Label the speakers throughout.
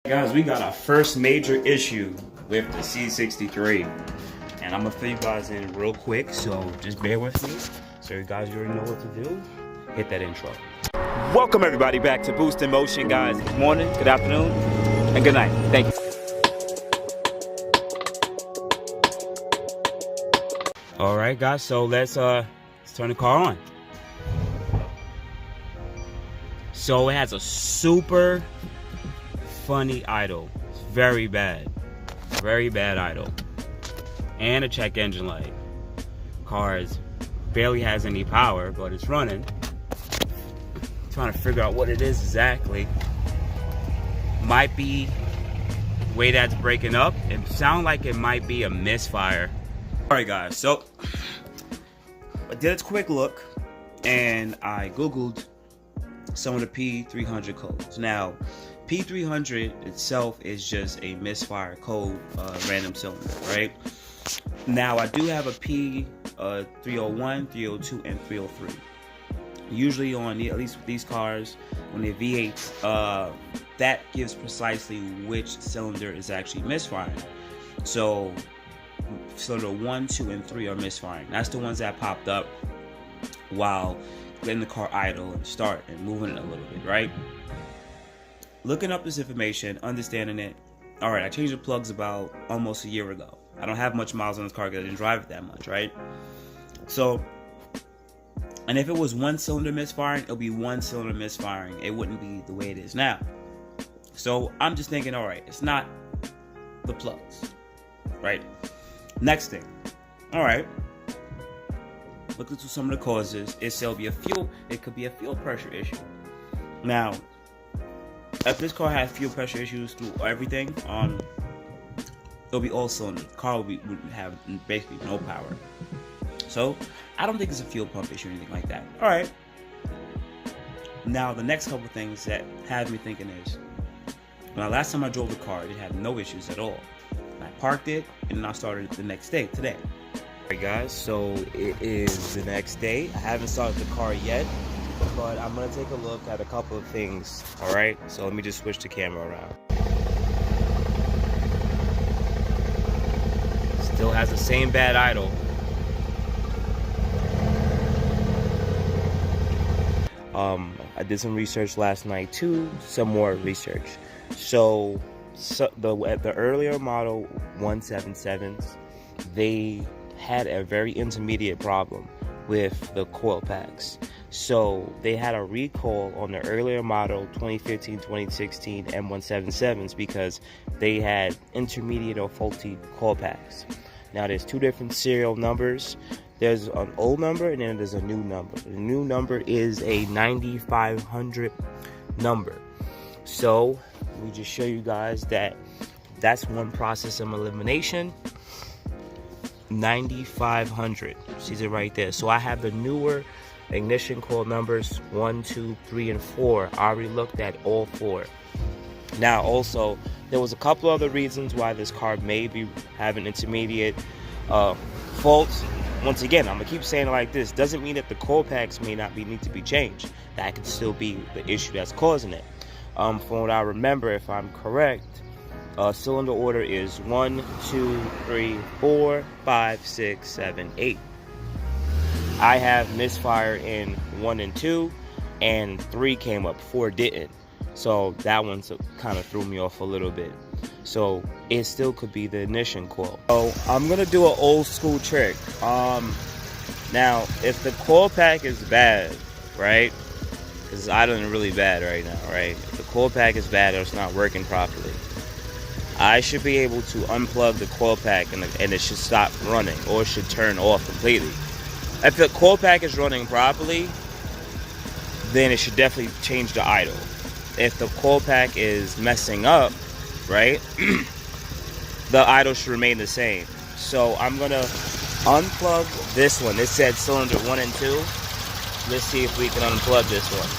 Speaker 1: Guys, we got our first major issue with the C63, and I'm gonna fill you guys in real quick, so just bear with me. So you guys already know what to do. Hit that intro. Welcome everybody back to Boost in Motion, guys. Good morning, good afternoon, and good night. Thank you. All right, guys. So let's turn the car on. So it has a super funny idle. It's very bad idle, and a check engine light. Car barely has any power, but it's running. Trying to figure out what it is exactly. Might be the way that's breaking up. It sounds like it might be a misfire. All right, guys. So I did a quick look, and I googled some of the P300 codes. Now, P300 itself is just a misfire code, random cylinder, right? Now, I do have a P301, 302, and 303. Usually on at least with these cars, when they're V8, that gives precisely which cylinder is actually misfiring. So, cylinder 1, 2, and 3 are misfiring. That's the ones that popped up while letting the car idle and start and moving it a little bit, right? Looking up this information, understanding it. All right, I changed the plugs about almost a year ago. I don't have much miles on this car because I didn't drive it that much, right? So, and if it was one cylinder misfiring, it'll be one cylinder misfiring. It wouldn't be the way it is now. So I'm just thinking, all right, it's not the plugs, right? Next thing, all right. Look into some of the causes. It could be a fuel pressure issue. Now, if this car has fuel pressure issues through everything, it'll be all cylinders. The car would have basically no power. So I don't think it's a fuel pump issue or anything like that. All right. Now the next couple things that have me thinking is, when last time I drove the car, it had no issues at all. I parked it and then I started the next day, today. Alright guys, so it is the next day. I haven't started the car yet, but I'm gonna take a look at a couple of things. Alright, so let me just switch the camera around. Still has the same bad idle. I did some research last night too, some more research. So the earlier model 177s, they had a very intermediate problem with the coil packs. So they had a recall on the earlier model 2015, 2016 M177s because they had intermediate or faulty coil packs. Now there's two different serial numbers. There's an old number and then there's a new number. The new number is a 9500 number. So let me just show you guys that that's one process of elimination. 9500, sees it right there. So I have the newer ignition coil numbers 1, 2, 3, and 4. I already looked at all 4. Now also, there was a couple other reasons why this car may be having intermediate faults. Once again, I'm gonna keep saying it like this. Doesn't mean that the coil packs may not need to be changed. That could still be the issue that's causing it. From what I remember, if I'm correct, cylinder order is 1, 2, 3, 4, 5, 6, 7, 8. I have misfire in 1 and 2, and 3 came up, 4 didn't. So that one kind of threw me off a little bit. So it still could be the ignition coil. So I'm gonna do an old school trick. Now if the coil pack is bad, right? Because it's idling really bad right now, right? If the coil pack is bad or it's not working properly, I should be able to unplug the coil pack and it should stop running, or it should turn off completely. If the coil pack is running properly, then it should definitely change the idle. If the coil pack is messing up, right, the idle should remain the same. So I'm gonna unplug this one. It said cylinder 1 and 2. Let's see if we can unplug this one.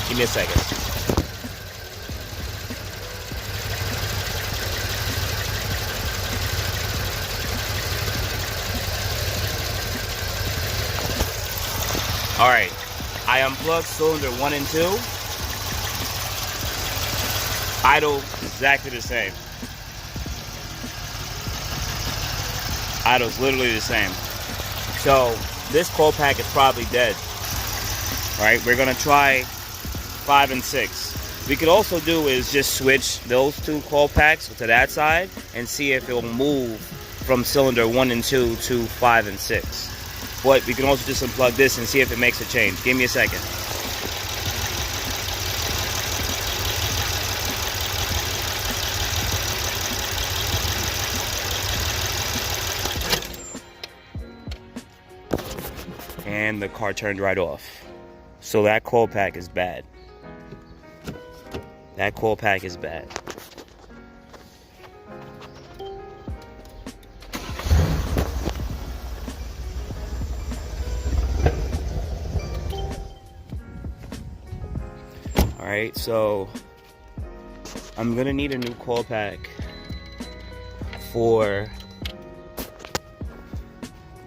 Speaker 1: Give me a second. All right, I unplugged cylinder 1 and 2. Idle exactly the same. Idle's literally the same. So this coil pack is probably dead. All right, we're gonna try 5 and 6. We could also do is just switch those two coil packs to that side and see if it will move from cylinder 1 and 2 to 5 and 6. But we can also just unplug this and see if it makes a change. Give me a second. And the car turned right off. So that coil pack is bad. That coil pack is bad. Alright, so I'm gonna need a new coil pack for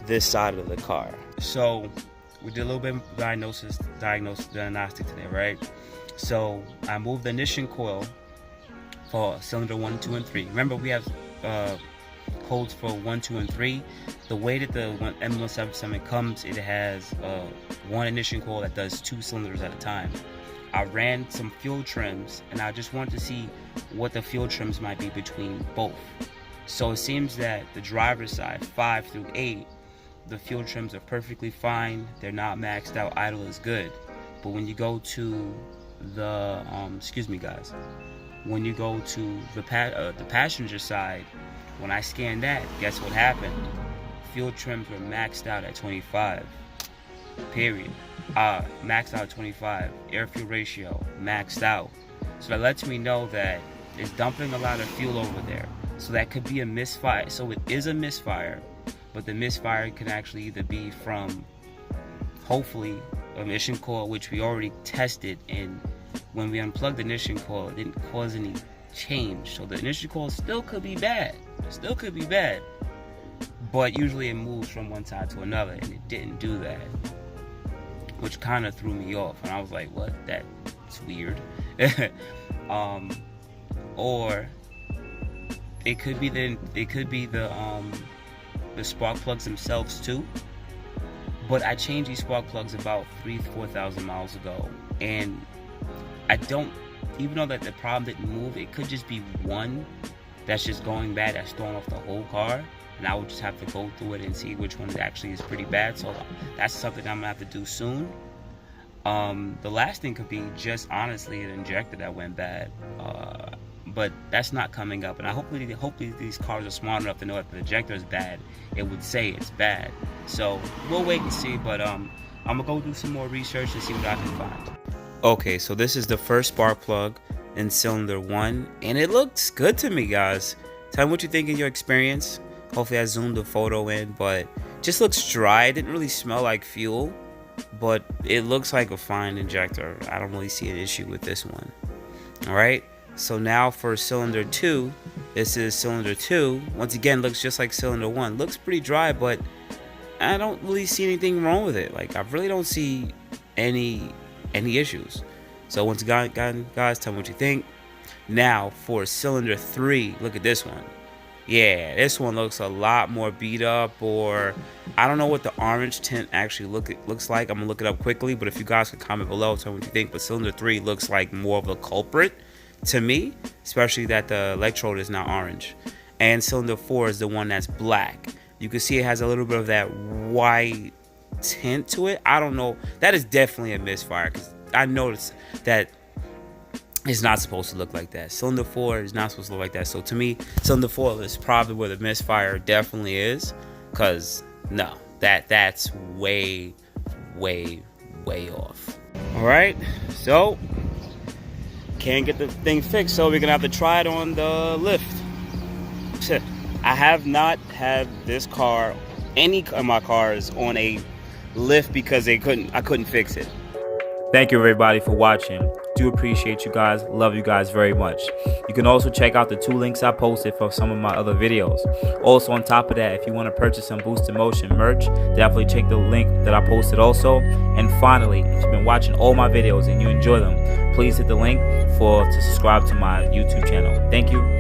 Speaker 1: this side of the car. So we did a little bit of diagnostic today, right? So I moved the ignition coil for cylinder 1, 2, and 3. Remember, we have codes for 1, 2, and 3. The way that the M177 comes, it has one ignition coil that does 2 cylinders at a time. I ran some fuel trims, and I just wanted to see what the fuel trims might be between both. So it seems that the driver's side, 5 through 8, the fuel trims are perfectly fine. They're not maxed out. Idle is good. But when you go to the excuse me guys, when you go to the passenger side, when I scanned that, guess what happened? Fuel trims were maxed out at 25. Period. Maxed out at 25. Air fuel ratio maxed out. So that lets me know that it's dumping a lot of fuel over there. So that could be a misfire. So it is a misfire. But the misfire can actually either be from, hopefully, an ignition coil, which we already tested, and when we unplugged the ignition coil, it didn't cause any change. So the ignition coil still could be bad. Still could be bad. But usually it moves from one side to another, and it didn't do that, which kind of threw me off. And I was like, what? That's weird. Or it could be the spark plugs themselves too. But I changed these spark plugs about 3,000-4,000 miles ago, and I don't, even though that the problem didn't move, it could just be one that's just going bad, that's throwing off the whole car, and I would just have to go through it and see which one actually is pretty bad. So that's something I'm gonna have to do soon. The last thing could be just honestly an injector that went bad, but that's not coming up. And hopefully these cars are smart enough to know if the injector is bad, it would say it's bad. So we'll wait and see. But I'm gonna go do some more research and see what I can find. Okay, so this is the first spark plug in cylinder 1, and it looks good to me, guys. Tell me what you think in your experience. Hopefully I zoomed the photo in, but just looks dry. It didn't really smell like fuel, but it looks like a fine injector. I don't really see an issue with this one. All right, so now for cylinder 2, this is cylinder 2. Once again, looks just like cylinder 1. Looks pretty dry, but I don't really see anything wrong with it. Like, I really don't see any issues. So once again, guys, tell me what you think. Now for cylinder 3, look at this one. Yeah, this one looks a lot more beat up, or I don't know what the orange tint actually looks like. I'm gonna look it up quickly, but if you guys could comment below, tell me what you think. But cylinder 3 looks like more of a culprit to me, especially that the electrode is now orange. And cylinder 4 is the one that's black. You can see it has a little bit of that white tint to it. I don't know. That is definitely a misfire, because I noticed that it's not supposed to look like that. Cylinder 4 is not supposed to look like that. So to me, cylinder 4 is probably where the misfire definitely is, because no, that's way off. All right, so can't get the thing fixed, so we're gonna have to try it on the lift. I have not had this car, any of my cars, on a lift because I couldn't fix it. Thank you everybody for watching.
Speaker 2: do appreciate you guys. Love you guys very much. You can also check out the 2 links I posted for some of my other videos. Also, on top of that, if you want to purchase some Boost in Motion merch, definitely check the link that I posted also. And finally, if you've been watching all my videos and you enjoy them, please hit the link to subscribe to my YouTube channel. Thank you.